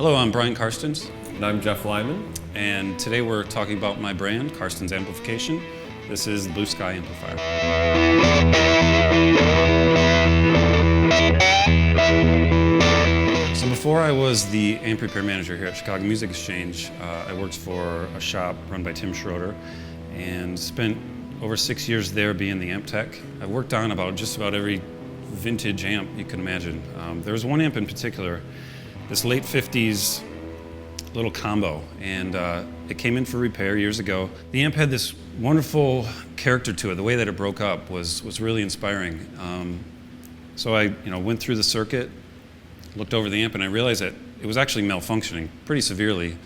Hello, I'm Brian Carstens. And I'm Jeff Lyman. And today we're talking about my brand, Carstens Amplification. This is the Blue Sky amplifier. So before I was the amp repair manager here at Chicago Music Exchange, I worked for a shop run by Tim Schroeder and spent over 6 years there being the amp tech. I worked on just about every vintage amp you can imagine. There was one amp in particular, this late 50s little combo, and it came in for repair years ago. The amp had this wonderful character to it. The way that it broke up was really inspiring. So I went through the circuit, looked over the amp, and I realized that it was actually malfunctioning pretty severely.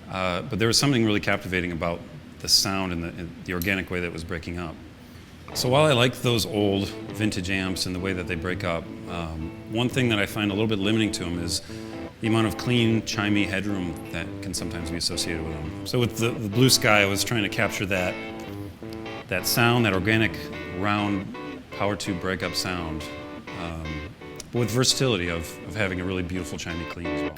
But there was something really captivating about the sound and the organic way that it was breaking up. So while I like those old vintage amps and the way that they break up, one thing that I find a little bit limiting to them is the amount of clean, chimey headroom that can sometimes be associated with them. So with the Blue Sky, I was trying to capture that sound, that organic, round, power tube breakup sound, but with versatility of having a really beautiful chimey clean as well.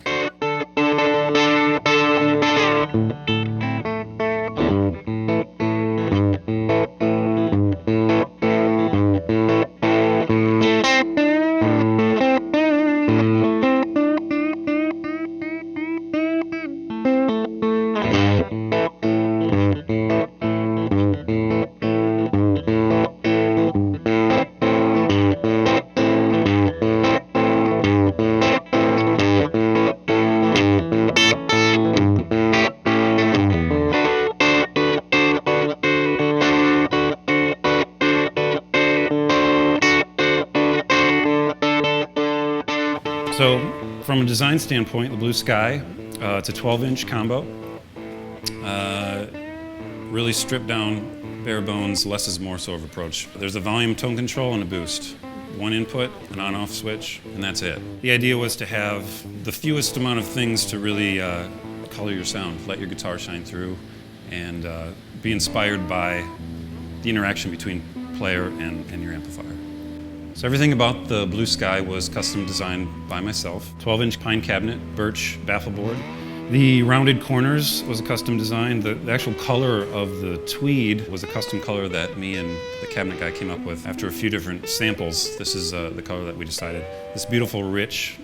So from a design standpoint, the Blue Sky, it's a 12-inch combo. Really stripped down, bare bones, less is more sort of approach. There's a volume tone control and a boost. One input, an on-off switch, and that's it. The idea was to have the fewest amount of things to really color your sound, let your guitar shine through, and be inspired by the interaction between player and your amplifier. So everything about the Blue Sky was custom designed by myself. 12-inch pine cabinet, birch baffle board. The rounded corners was a custom design. The actual color of the tweed was a custom color that me and the cabinet guy came up with after a few different samples. This is the color that we decided. This beautiful, rich,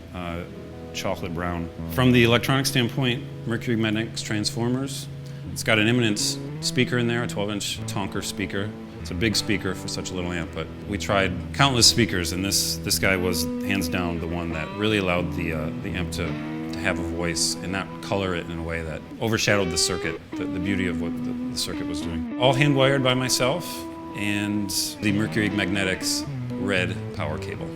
chocolate brown. From the electronic standpoint, Mercury Magnetics transformers. It's got an Eminence speaker in there, a 12-inch Tonker speaker. It's a big speaker for such a little amp, but we tried countless speakers, and this guy was hands down the one that really allowed the amp to have a voice and not color it in a way that overshadowed the circuit, the beauty of what the circuit was doing. All hand wired by myself, and the Mercury Magnetics red power cable.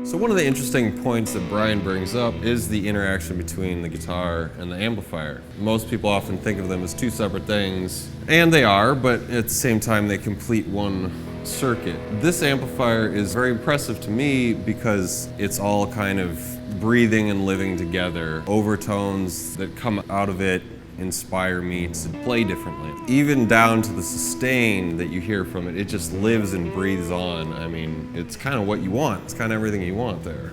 So one of the interesting points that Brian brings up is the interaction between the guitar and the amplifier. Most people often think of them as two separate things, and they are, but at the same time they complete one circuit. This amplifier is very impressive to me because it's all kind of breathing and living together. Overtones that come out of it inspire me to play differently. Even down to the sustain that you hear from it, it just lives and breathes on. I mean, it's kind of what you want. It's kind of everything you want there.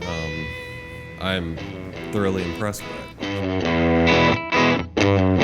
I'm thoroughly impressed with it.